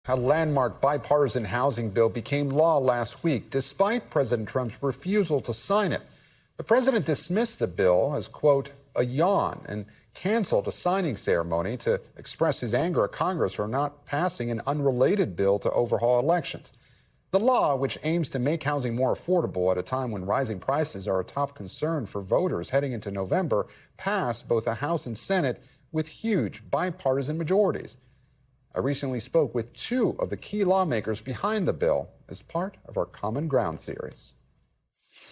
A landmark bipartisan housing bill became law last week, despite President Trump's refusal to sign it. The president dismissed the bill as, quote, a yawn, and canceled a signing ceremony to express his anger at Congress for not passing an unrelated bill to overhaul elections. The law, which aims to make housing more affordable at a time when rising prices are a top concern for voters heading into November, passed both the House and Senate with huge bipartisan majorities. I recently spoke with two of the key lawmakers behind the bill as part of our Common Ground series.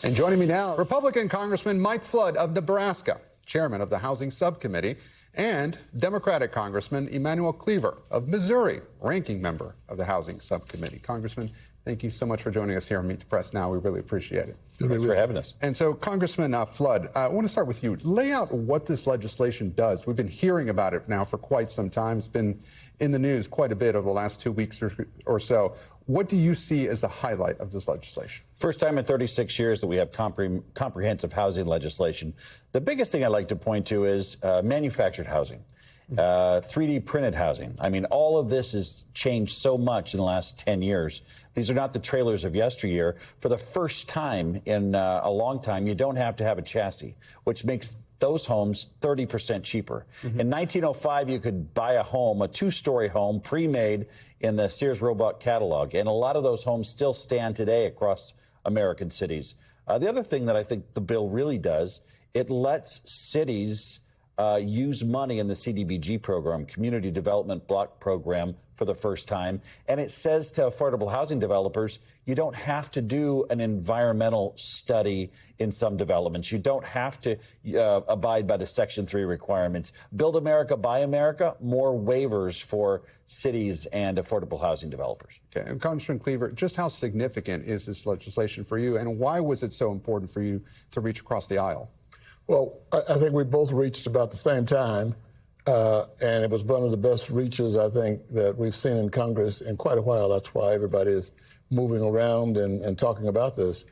And joining me now, Republican Congressman Mike Flood of Nebraska, chairman of the Housing Subcommittee, and Democratic Congressman Emanuel Cleaver of Missouri, ranking member of the Housing Subcommittee. Congressman, thank you so much for joining us here on Meet the Press Now. We really appreciate it. Thanks for having us. And so, Congressman Flood, I want to start with you. Lay out what this legislation does. We've been hearing about it now for quite some time. It's been in the news quite a bit over the last 2 weeks or so. What do you see as the highlight of this legislation? First time in 36 years that we have comprehensive housing legislation. The biggest thing I'd like to point to is manufactured housing, 3D printed housing. I mean, all of this has changed so much in the last 10 years. These are not the trailers of yesteryear. For the first time in a long time, you don't have to have a chassis, which makes those homes 30% cheaper. In 1905, you could buy a home, a two-story home, pre-made in the Sears Roebuck catalog. And a lot of those homes still stand today across American cities. The other thing that I think the bill really does, it lets cities use money in the CDBG program, Community Development Block Program, for the first time. And it says to affordable housing developers, you don't have to do an environmental study in some developments. You don't have to abide by the Section 3 requirements. Build America, Buy America, more waivers for cities and affordable housing developers. Okay, and Congressman Cleaver, just how significant is this legislation for you, and why was it so important for you to reach across the aisle? Well, I think we both reached about the same time, and it was one of the best reaches, I think, that we've seen in Congress in quite a while. That's why everybody is moving around and talking about this.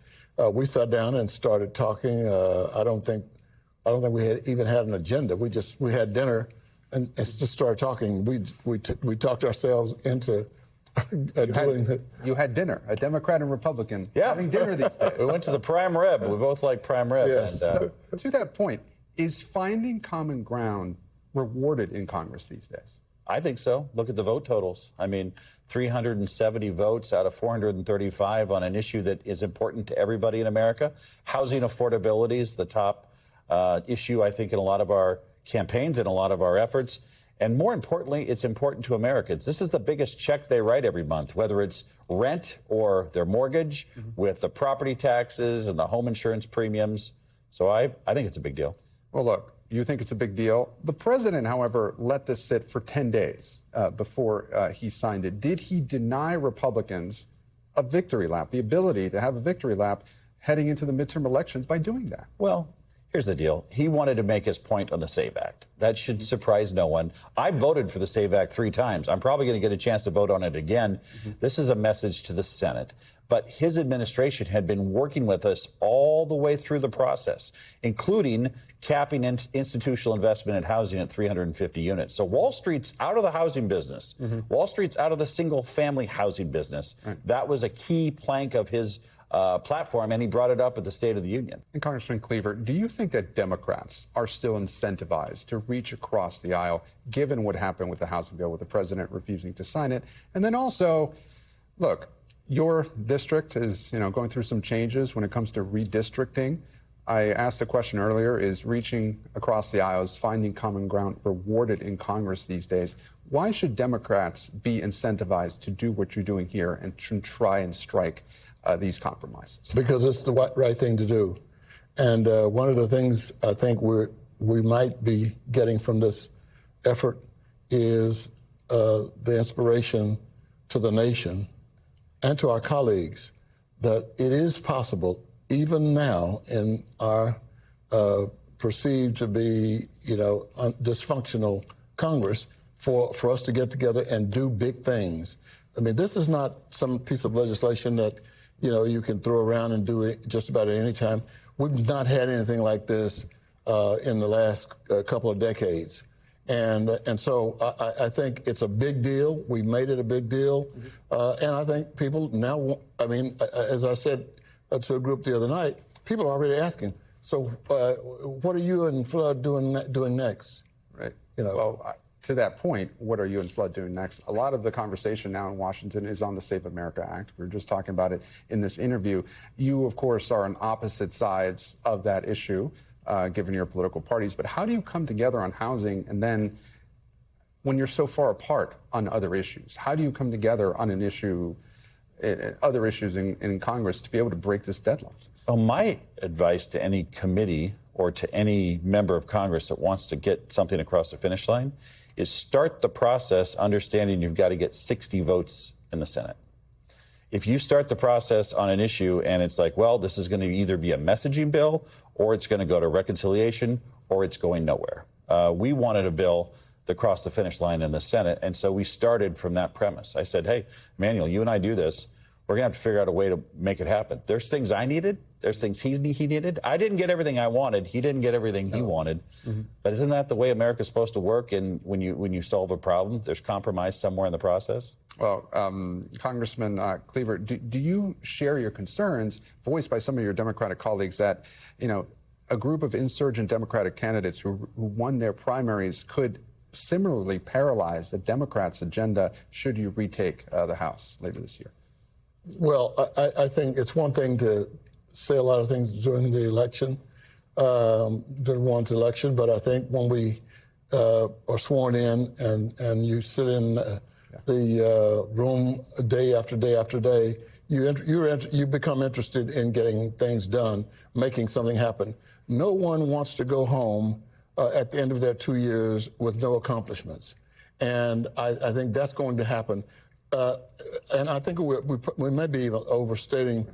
We sat down and started talking. I don't think we had even had an agenda. We had dinner and just started talking. We talked ourselves into You had dinner, a Democrat and Republican having dinner these days. We went to the prime rib. We both like prime rib. Yes. And, so, to that point, is finding common ground rewarded in Congress these days? I think so. Look at the vote totals. I mean, 370 votes out of 435 on an issue that is important to everybody in America. Housing affordability is the top issue, I think, in a lot of our campaigns and a lot of our efforts. And more importantly, it's important to Americans. This is the biggest check they write every month, whether it's rent or their mortgage, with the property taxes and the home insurance premiums. So I think it's a big deal. Well, look, you think it's a big deal. The president, however, let this sit for 10 days before he signed it. Did he deny Republicans a victory lap, the ability to have a victory lap heading into the midterm elections by doing that? Well, here's the deal. He wanted to make his point on the SAVE Act. That should surprise no one. I voted for the SAVE Act 3 times. I'm probably going to get a chance to vote on it again. This is a message to the Senate. But his administration had been working with us all the way through the process, including capping institutional investment in housing at 350 units. So Wall Street's out of the housing business. Wall Street's out of the single-family housing business. That was a key plank of his platform, and he brought it up at the State of the Union. And Congressman Cleaver, do you think that Democrats are still incentivized to reach across the aisle, given what happened with the housing bill, with the president refusing to sign it? And then also, look, your district is, going through some changes when it comes to redistricting. I asked a question earlier, is reaching across the aisles, finding common ground rewarded in Congress these days? Why should Democrats be incentivized to do what you're doing here and try and strike these compromises? Because it's the right thing to do. And one of the things I think we might be getting from this effort is the inspiration to the nation and to our colleagues that it is possible, even now in our perceived to be, dysfunctional Congress, for us to get together and do big things. I mean, this is not some piece of legislation that, you can throw around and do it just about at any time. We've not had anything like this in the last couple of decades. And so I think it's a big deal. We made it a big deal. And I think people now want, I mean, as I said to a group the other night, people are already asking, so what are you and Flood doing next? Right. You know, well, to that point, what are you and Flood doing next? A lot of the conversation now in Washington is on the Save America Act. We were just talking about it in this interview. You, of course, are on opposite sides of that issue, given your political parties. But how do you come together on housing, and then when you're so far apart on other issues, how do you come together on an issue, other issues in Congress, to be able to break this deadlock? Well, my advice to any committee or to any member of Congress that wants to get something across the finish line is start the process understanding you've got to get 60 votes in the Senate. If you start the process on an issue and it's like, well, this is going to either be a messaging bill or it's going to go to reconciliation or it's going nowhere. We wanted a bill that crossed the finish line in the Senate, and so we started from that premise. I said, hey, Emanuel, you and I do this. We're going to have to figure out a way to make it happen. There's things I needed. There's things he needed. I didn't get everything I wanted. He didn't get everything he wanted. But isn't that the way America's supposed to work? And when you solve a problem, there's compromise somewhere in the process? Well, Congressman Cleaver, do you share your concerns voiced by some of your Democratic colleagues that, you know, a group of insurgent Democratic candidates who won their primaries could similarly paralyze the Democrats' agenda should you retake the House later this year? Well, I think it's one thing to say a lot of things during the election, during one's election, but I think when we are sworn in and you sit in the room day after day after day, you become interested in getting things done, making something happen. No one wants to go home at the end of their 2 years with no accomplishments. And I think that's going to happen. And I think we may be even overstating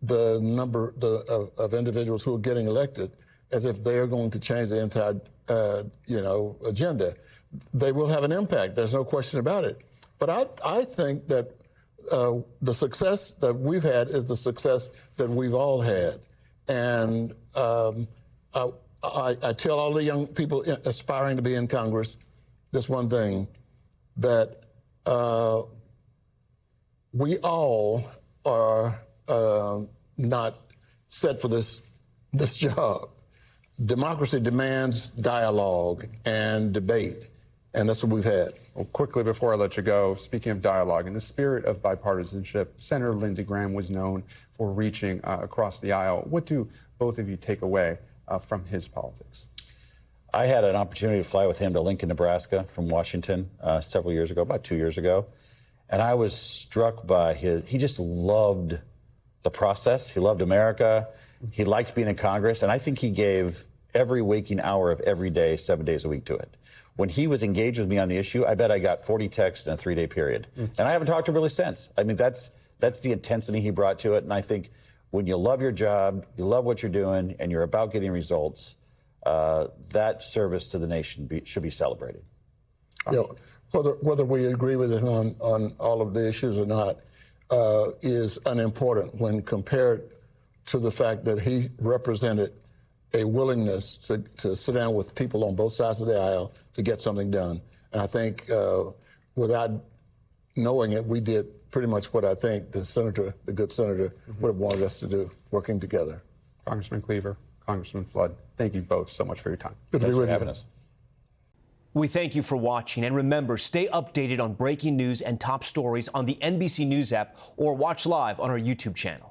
the number of individuals who are getting elected as if they are going to change the entire, agenda. They will have an impact. There's no question about it. But I think that the success that we've had is the success that we've all had. And I tell all the young people aspiring to be in Congress this one thing, that we all are not set for this job. Democracy demands dialogue and debate, and that's what we've had. Well, quickly before I let you go, speaking of dialogue, in the spirit of bipartisanship, Senator Lindsey Graham was known for reaching across the aisle. What do both of you take away from his politics? I had an opportunity to fly with him to Lincoln, Nebraska from Washington several years ago, about 2 years ago. And I was struck by he just loved the process. He loved America. He liked being in Congress. And I think he gave every waking hour of every day, 7 days a week to it. When he was engaged with me on the issue, I bet I got 40 texts in a 3-day period. And I haven't talked to him really since. I mean, that's the intensity he brought to it. And I think when you love your job, you love what you're doing, and you're about getting results, that service to the nation should be celebrated. You know, whether we agree with him on all of the issues or not is unimportant when compared to the fact that he represented a willingness to sit down with people on both sides of the aisle to get something done. And I think without knowing it, we did pretty much what I think the good senator, would have wanted us to do, working together. Congressman Cleaver, Congressman Flood, thank you both so much for your time. Good to be with you. Having us. We thank you for watching, and remember, stay updated on breaking news and top stories on the NBC News app or watch live on our YouTube channel.